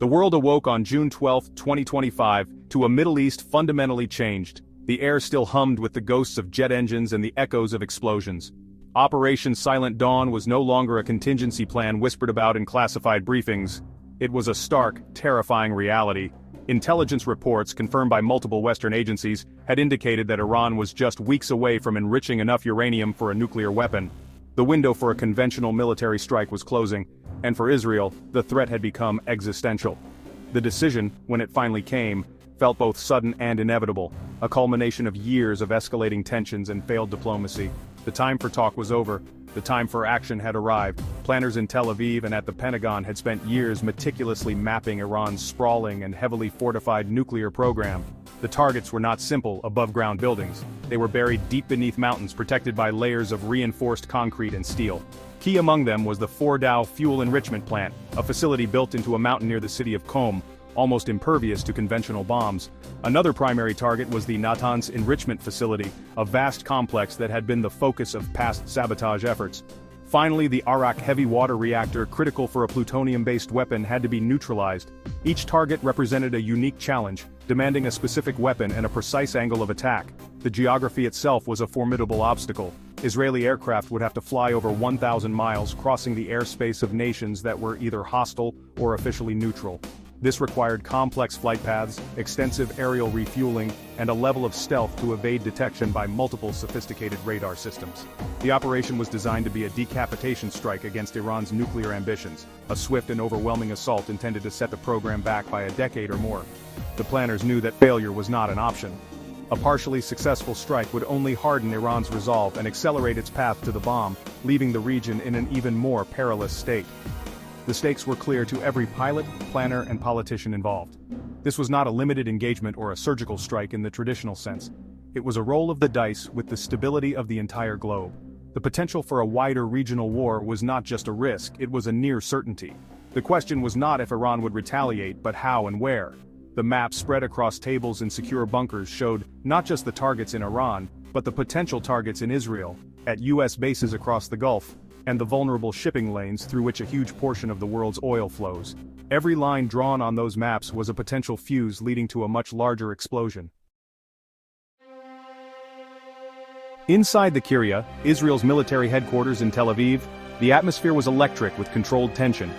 The world awoke on June 12, 2025, to a Middle East fundamentally changed. The air still hummed with the ghosts of jet engines and the echoes of explosions. Operation Silent Dawn was no longer a contingency plan whispered about in classified briefings. It was a stark, terrifying reality. Intelligence reports, confirmed by multiple Western agencies, had indicated that Iran was just weeks away from enriching enough uranium for a nuclear weapon. The window for a conventional military strike was closing, and for Israel, the threat had become existential. The decision, when it finally came, felt both sudden and inevitable, a culmination of years of escalating tensions and failed diplomacy. The time for talk was over. The time for action had arrived. Planners in Tel Aviv and at the Pentagon had spent years meticulously mapping Iran's sprawling and heavily fortified nuclear program. The targets were not simple, above-ground buildings. They were buried deep beneath mountains protected by layers of reinforced concrete and steel. Key among them was the Fordow Fuel Enrichment Plant, a facility built into a mountain near the city of Qom, almost impervious to conventional bombs. Another primary target was the Natanz Enrichment Facility, a vast complex that had been the focus of past sabotage efforts. Finally, the Arak heavy water reactor, critical for a plutonium-based weapon, had to be neutralized. Each target represented a unique challenge, demanding a specific weapon and a precise angle of attack. The geography itself was a formidable obstacle. Israeli aircraft would have to fly over 1,000 miles, crossing the airspace of nations that were either hostile or officially neutral. This required complex flight paths, extensive aerial refueling, and a level of stealth to evade detection by multiple sophisticated radar systems. The operation was designed to be a decapitation strike against Iran's nuclear ambitions, a swift and overwhelming assault intended to set the program back by a decade or more. The planners knew that failure was not an option. A partially successful strike would only harden Iran's resolve and accelerate its path to the bomb, leaving the region in an even more perilous state. The stakes were clear to every pilot, planner, and politician involved. This was not a limited engagement or a surgical strike in the traditional sense. It was a roll of the dice with the stability of the entire globe. The potential for a wider regional war was not just a risk, it was a near certainty. The question was not if Iran would retaliate, but how and where. The map spread across tables and secure bunkers showed not just the targets in Iran, but the potential targets in Israel, at U.S. bases across the Gulf, and the vulnerable shipping lanes through which a huge portion of the world's oil flows. Every line drawn on those maps was a potential fuse leading to a much larger explosion. Inside the Kiryat, Israel's military headquarters in Tel Aviv, the atmosphere was electric with controlled tension.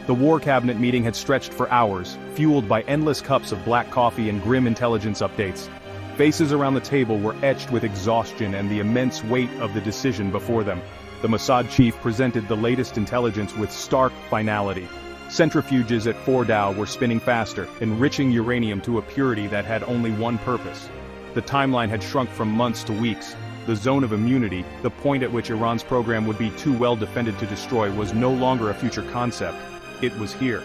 The war cabinet meeting had stretched for hours, fueled by endless cups of black coffee and grim intelligence updates. Faces around the table were etched with exhaustion and the immense weight of the decision before them. The Mossad chief presented the latest intelligence with stark finality. Centrifuges at Fordow were spinning faster, enriching uranium to a purity that had only one purpose. The timeline had shrunk from months to weeks. The zone of immunity, the point at which Iran's program would be too well defended to destroy, was no longer a future concept. It was here.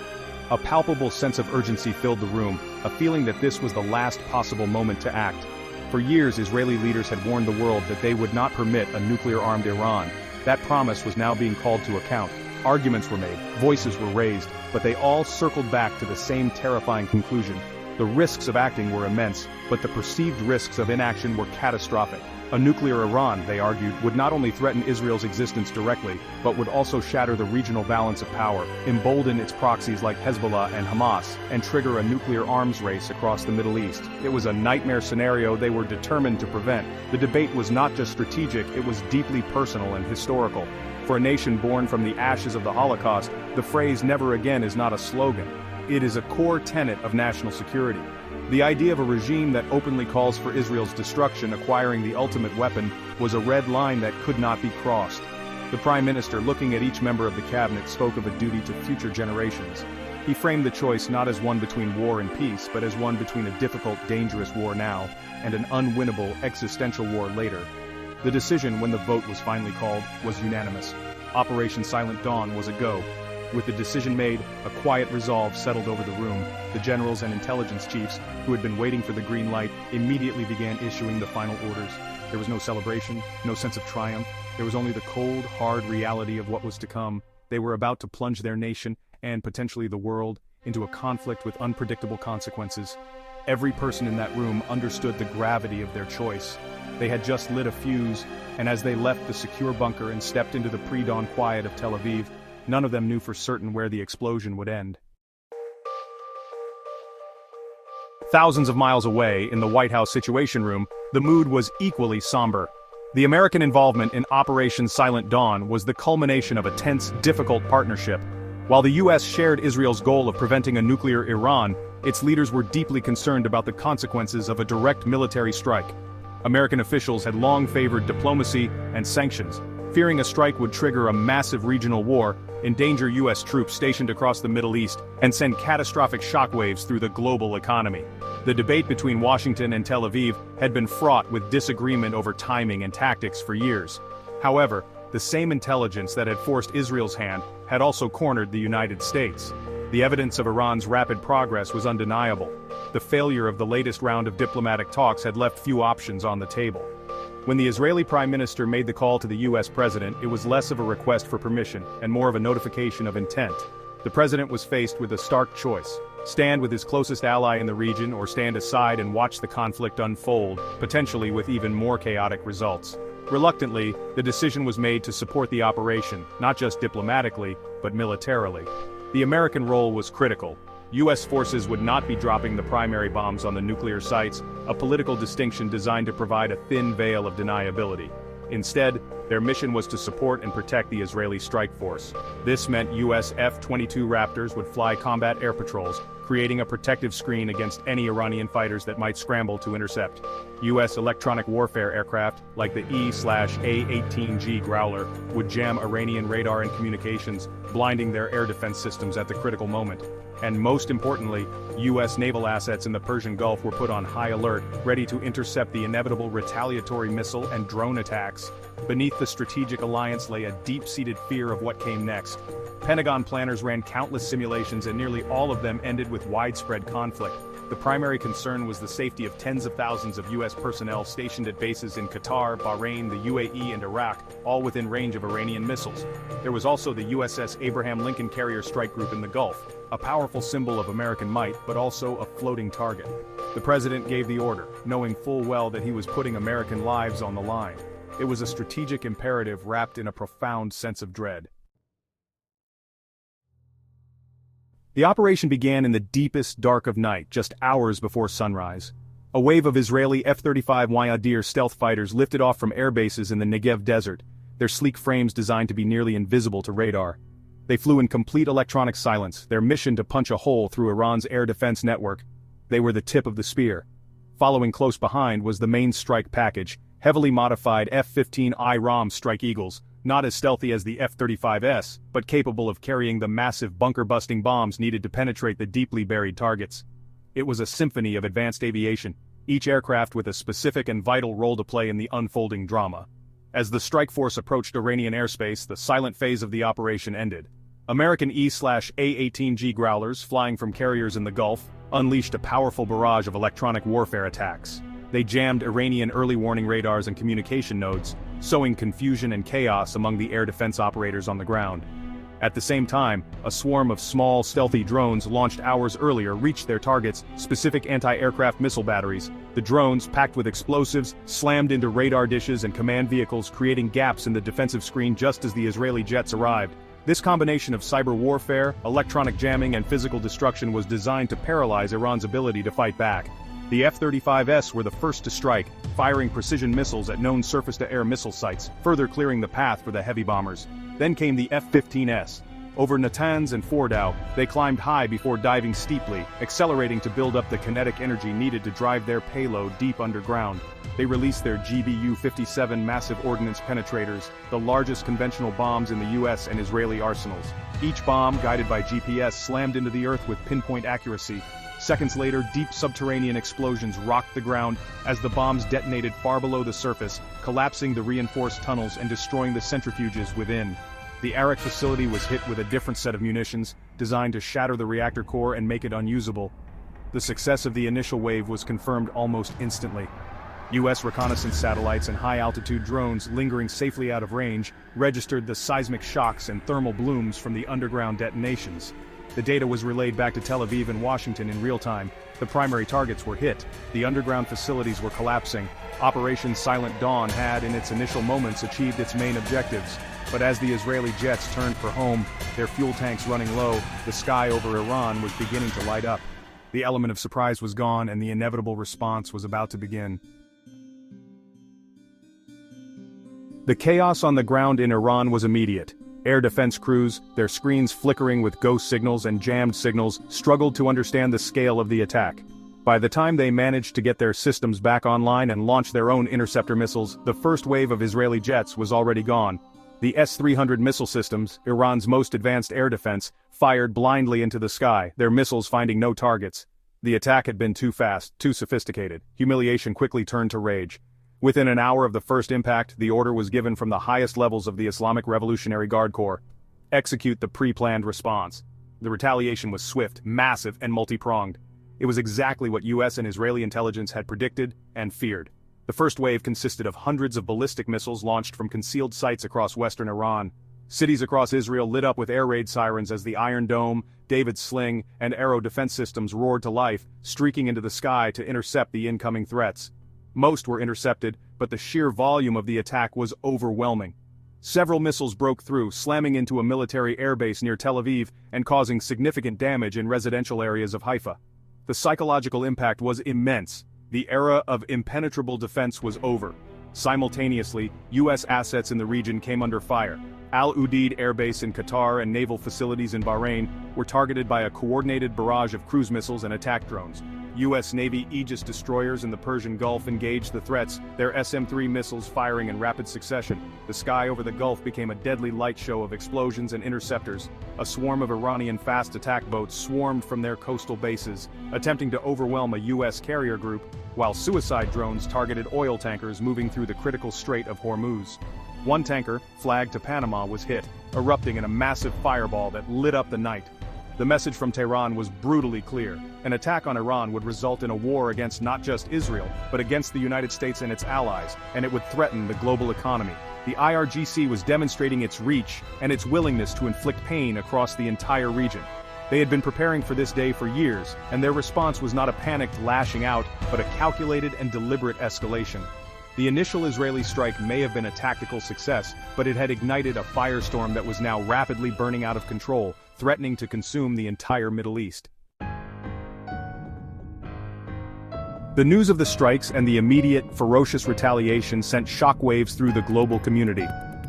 A palpable sense of urgency filled the room, a feeling that this was the last possible moment to act. For years, Israeli leaders had warned the world that they would not permit a nuclear-armed Iran. That promise was now being called to account. Arguments were made, voices were raised, but they all circled back to the same terrifying conclusion. The risks of acting were immense, but the perceived risks of inaction were catastrophic. A nuclear Iran, they argued, would not only threaten Israel's existence directly, but would also shatter the regional balance of power, embolden its proxies like Hezbollah and Hamas, and trigger a nuclear arms race across the Middle East. It was a nightmare scenario they were determined to prevent. The debate was not just strategic, it was deeply personal and historical. For a nation born from the ashes of the Holocaust, the phrase "never again" is not a slogan. It is a core tenet of national security. The idea of a regime that openly calls for Israel's destruction acquiring the ultimate weapon was a red line that could not be crossed. The Prime Minister, looking at each member of the cabinet, spoke of a duty to future generations. He framed the choice not as one between war and peace, but as one between a difficult, dangerous war now, and an unwinnable, existential war later. The decision, when the vote was finally called, was unanimous. Operation Silent Dawn was a go. With the decision made, a quiet resolve settled over the room. The generals and intelligence chiefs, who had been waiting for the green light, immediately began issuing the final orders. There was no celebration, no sense of triumph. There was only the cold, hard reality of what was to come. They were about to plunge their nation, and potentially the world, into a conflict with unpredictable consequences. Every person in that room understood the gravity of their choice. They had just lit a fuse, and as they left the secure bunker and stepped into the pre-dawn quiet of Tel Aviv, none of them knew for certain where the explosion would end. Thousands of miles away, in the White House Situation Room, the mood was equally somber. The American involvement in Operation Silent Dawn was the culmination of a tense, difficult partnership. While the US shared Israel's goal of preventing a nuclear Iran, its leaders were deeply concerned about the consequences of a direct military strike. American officials had long favored diplomacy and sanctions, fearing a strike would trigger a massive regional war, endanger US troops stationed across the Middle East, and send catastrophic shockwaves through the global economy. The debate between Washington and Tel Aviv had been fraught with disagreement over timing and tactics for years. However, the same intelligence that had forced Israel's hand had also cornered the United States. The evidence of Iran's rapid progress was undeniable. The failure of the latest round of diplomatic talks had left few options on the table. When the Israeli Prime Minister made the call to the US President, it was less of a request for permission and more of a notification of intent. The President was faced with a stark choice: stand with his closest ally in the region or stand aside and watch the conflict unfold, potentially with even more chaotic results. Reluctantly, the decision was made to support the operation, not just diplomatically, but militarily. The American role was critical. US forces would not be dropping the primary bombs on the nuclear sites, a political distinction designed to provide a thin veil of deniability. Instead, their mission was to support and protect the Israeli strike force. This meant US F-22 Raptors would fly combat air patrols, creating a protective screen against any Iranian fighters that might scramble to intercept. US electronic warfare aircraft, like the E/A-18G Growler, would jam Iranian radar and communications, blinding their air defense systems at the critical moment. And most importantly, US naval assets in the Persian Gulf were put on high alert, ready to intercept the inevitable retaliatory missile and drone attacks. Beneath the strategic alliance lay a deep-seated fear of what came next. Pentagon planners ran countless simulations and nearly all of them ended with widespread conflict. The primary concern was the safety of tens of thousands of US personnel stationed at bases in Qatar, Bahrain, the UAE, and Iraq, all within range of Iranian missiles. There was also the USS Abraham Lincoln Carrier Strike Group in the Gulf, a powerful symbol of American might, but also a floating target. The president gave the order, knowing full well that he was putting American lives on the line. It was a strategic imperative wrapped in a profound sense of dread. The operation began in the deepest dark of night, just hours before sunrise. A wave of Israeli F-35 Yadir stealth fighters lifted off from air bases in the Negev desert, their sleek frames designed to be nearly invisible to radar. They flew in complete electronic silence, their mission to punch a hole through Iran's air defense network. They were the tip of the spear. Following close behind was the main strike package, heavily modified F-15I Ram Strike Eagles, not as stealthy as the F-35S, but capable of carrying the massive bunker-busting bombs needed to penetrate the deeply buried targets. It was a symphony of advanced aviation, each aircraft with a specific and vital role to play in the unfolding drama. As the strike force approached Iranian airspace, the silent phase of the operation ended. American E/A-18G Growlers, flying from carriers in the Gulf, unleashed a powerful barrage of electronic warfare attacks. They jammed Iranian early warning radars and communication nodes, sowing confusion and chaos among the air defense operators on the ground. At the same time, a swarm of small, stealthy drones launched hours earlier reached their targets, specific anti-aircraft missile batteries. The drones, packed with explosives, slammed into radar dishes and command vehicles, creating gaps in the defensive screen just as the Israeli jets arrived. This combination of cyber warfare, electronic jamming and physical destruction was designed to paralyze Iran's ability to fight back. The F-35S were the first to strike, firing precision missiles at known surface-to-air missile sites, further clearing the path for the heavy bombers. Then came the F-15S. Over Natanz and Fordow, they climbed high before diving steeply, accelerating to build up the kinetic energy needed to drive their payload deep underground. They released their GBU-57 massive ordnance penetrators, the largest conventional bombs in the US and Israeli arsenals. Each bomb, guided by GPS, slammed into the earth with pinpoint accuracy. Seconds later, deep subterranean explosions rocked the ground as the bombs detonated far below the surface, collapsing the reinforced tunnels and destroying the centrifuges within. The Arak facility was hit with a different set of munitions, designed to shatter the reactor core and make it unusable. The success of the initial wave was confirmed almost instantly. US reconnaissance satellites and high-altitude drones lingering safely out of range registered the seismic shocks and thermal blooms from the underground detonations. The data was relayed back to Tel Aviv and Washington in real time. The primary targets were hit, the underground facilities were collapsing. Operation Silent Dawn had, in its initial moments, achieved its main objectives. But as the Israeli jets turned for home, their fuel tanks running low, the sky over Iran was beginning to light up. The element of surprise was gone and the inevitable response was about to begin. The chaos on the ground in Iran was immediate. Air defense crews, their screens flickering with ghost signals and jammed signals, struggled to understand the scale of the attack. By the time they managed to get their systems back online and launch their own interceptor missiles, the first wave of Israeli jets was already gone. The S-300 missile systems, Iran's most advanced air defense, fired blindly into the sky, their missiles finding no targets. The attack had been too fast, too sophisticated. Humiliation quickly turned to rage. Within an hour of the first impact, the order was given from the highest levels of the Islamic Revolutionary Guard Corps. Execute the pre-planned response. The retaliation was swift, massive, and multi-pronged. It was exactly what US and Israeli intelligence had predicted and feared. The first wave consisted of hundreds of ballistic missiles launched from concealed sites across western Iran. Cities across Israel lit up with air raid sirens as the Iron Dome, David's Sling, and Arrow defense systems roared to life, streaking into the sky to intercept the incoming threats. Most were intercepted, but the sheer volume of the attack was overwhelming. Several missiles broke through, slamming into a military airbase near Tel Aviv and causing significant damage in residential areas of Haifa. The psychological impact was immense. The era of impenetrable defense was over. Simultaneously, US assets in the region came under fire. Al Udeid Air Base in Qatar and naval facilities in Bahrain were targeted by a coordinated barrage of cruise missiles and attack drones. US Navy Aegis destroyers in the Persian Gulf engaged the threats, their SM-3 missiles firing in rapid succession. The sky over the Gulf became a deadly light show of explosions and interceptors. A swarm of Iranian fast attack boats swarmed from their coastal bases, attempting to overwhelm a US carrier group, while suicide drones targeted oil tankers moving through the critical Strait of Hormuz. One tanker, flagged to Panama, was hit, erupting in a massive fireball that lit up the night. The message from Tehran was brutally clear. An attack on Iran would result in a war against not just Israel, but against the United States and its allies, and it would threaten the global economy. The IRGC was demonstrating its reach and its willingness to inflict pain across the entire region. They had been preparing for this day for years, and their response was not a panicked lashing out, but a calculated and deliberate escalation. The initial Israeli strike may have been a tactical success, but it had ignited a firestorm that was now rapidly burning out of control, threatening to consume the entire Middle East. The news of the strikes and the immediate, ferocious retaliation sent shockwaves through the global community.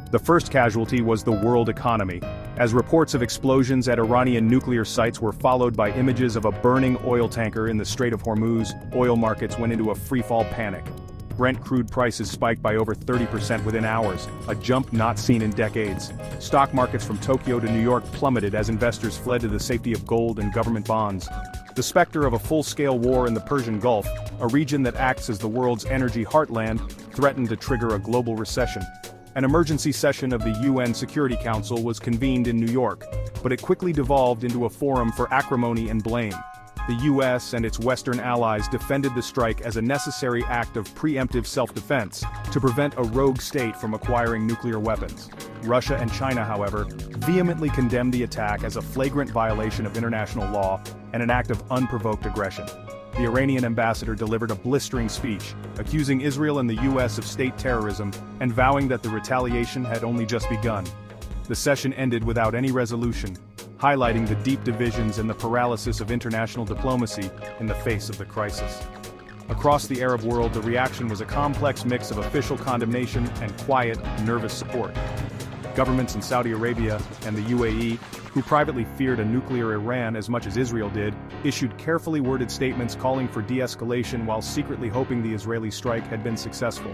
The first casualty was the world economy, as reports of explosions at Iranian nuclear sites were followed by images of a burning oil tanker in the Strait of Hormuz. Oil markets went into a freefall panic. Brent crude prices spiked by over 30% within hours, a jump not seen in decades. Stock markets from Tokyo to New York plummeted as investors fled to the safety of gold and government bonds. The specter of a full-scale war in the Persian Gulf, a region that acts as the world's energy heartland, threatened to trigger a global recession. An emergency session of the UN Security Council was convened in New York, but it quickly devolved into a forum for acrimony and blame. The US and its Western allies defended the strike as a necessary act of preemptive self-defense to prevent a rogue state from acquiring nuclear weapons. Russia and China, however, vehemently condemned the attack as a flagrant violation of international law and an act of unprovoked aggression. The Iranian ambassador delivered a blistering speech, accusing Israel and the US of state terrorism and vowing that the retaliation had only just begun. The session ended without any resolution, highlighting the deep divisions and the paralysis of international diplomacy in the face of the crisis. Across the Arab world, the reaction was a complex mix of official condemnation and quiet, nervous support. Governments in Saudi Arabia and the UAE, who privately feared a nuclear Iran as much as Israel did, issued carefully worded statements calling for de-escalation while secretly hoping the Israeli strike had been successful.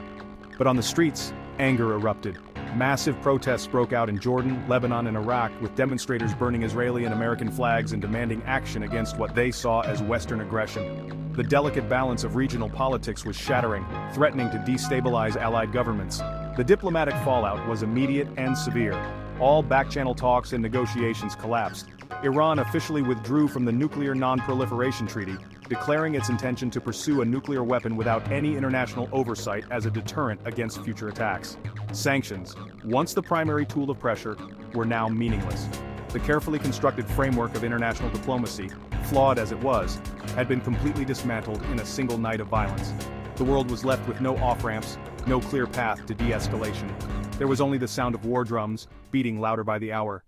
But on the streets, anger erupted. Massive protests broke out in Jordan, Lebanon, and Iraq, with demonstrators burning Israeli and American flags and demanding action against what they saw as Western aggression. The delicate balance of regional politics was shattering, threatening to destabilize allied governments. The diplomatic fallout was immediate and severe. All back-channel talks and negotiations collapsed. Iran officially withdrew from the Nuclear Non-Proliferation Treaty, declaring its intention to pursue a nuclear weapon without any international oversight as a deterrent against future attacks. Sanctions, once the primary tool of pressure, were now meaningless. The carefully constructed framework of international diplomacy, flawed as it was, had been completely dismantled in a single night of violence. The world was left with no off-ramps, no clear path to de-escalation. There was only the sound of war drums, beating louder by the hour.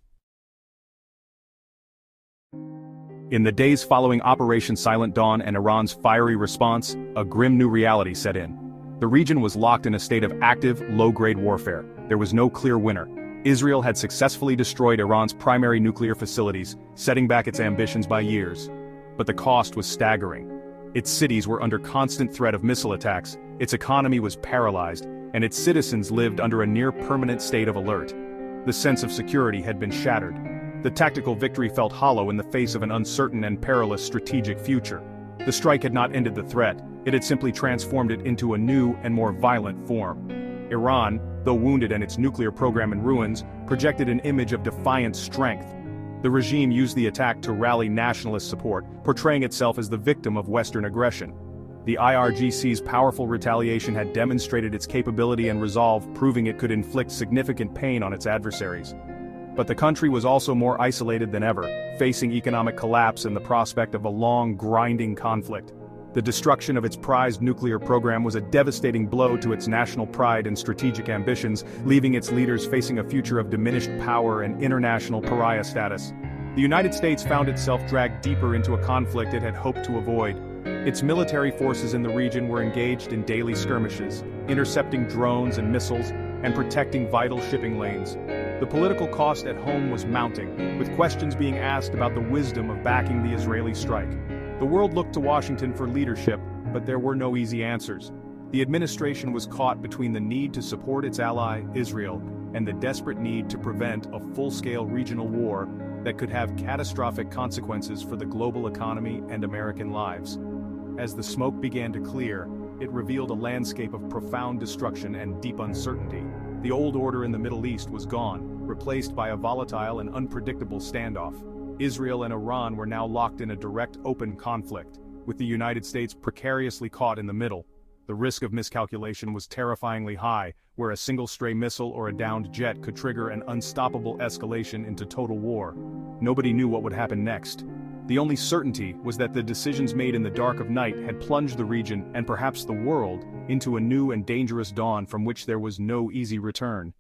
In the days following Operation Silent Dawn and Iran's fiery response, a grim new reality set in. The region was locked in a state of active, low-grade warfare. There was no clear winner. Israel had successfully destroyed Iran's primary nuclear facilities, setting back its ambitions by years. But the cost was staggering. Its cities were under constant threat of missile attacks, its economy was paralyzed, and its citizens lived under a near-permanent state of alert. The sense of security had been shattered. The tactical victory felt hollow in the face of an uncertain and perilous strategic future. The strike had not ended the threat, it had simply transformed it into a new and more violent form. Iran, though wounded and its nuclear program in ruins, projected an image of defiant strength. The regime used the attack to rally nationalist support, portraying itself as the victim of Western aggression. The IRGC's powerful retaliation had demonstrated its capability and resolve, proving it could inflict significant pain on its adversaries. But the country was also more isolated than ever, facing economic collapse and the prospect of a long, grinding conflict. The destruction of its prized nuclear program was a devastating blow to its national pride and strategic ambitions, leaving its leaders facing a future of diminished power and international pariah status. The United States found itself dragged deeper into a conflict it had hoped to avoid. Its military forces in the region were engaged in daily skirmishes, intercepting drones and missiles, and protecting vital shipping lanes. The political cost at home was mounting, with questions being asked about the wisdom of backing the Israeli strike. The world looked to Washington for leadership, but there were no easy answers. The administration was caught between the need to support its ally, Israel, and the desperate need to prevent a full-scale regional war that could have catastrophic consequences for the global economy and American lives. As the smoke began to clear, it revealed a landscape of profound destruction and deep uncertainty. The old order in the Middle East was gone, replaced by a volatile and unpredictable standoff. Israel and Iran were now locked in a direct, open conflict, with the United States precariously caught in the middle. The risk of miscalculation was terrifyingly high, where a single stray missile or a downed jet could trigger an unstoppable escalation into total war. Nobody knew what would happen next. The only certainty was that the decisions made in the dark of night had plunged the region, and perhaps the world, into a new and dangerous dawn from which there was no easy return.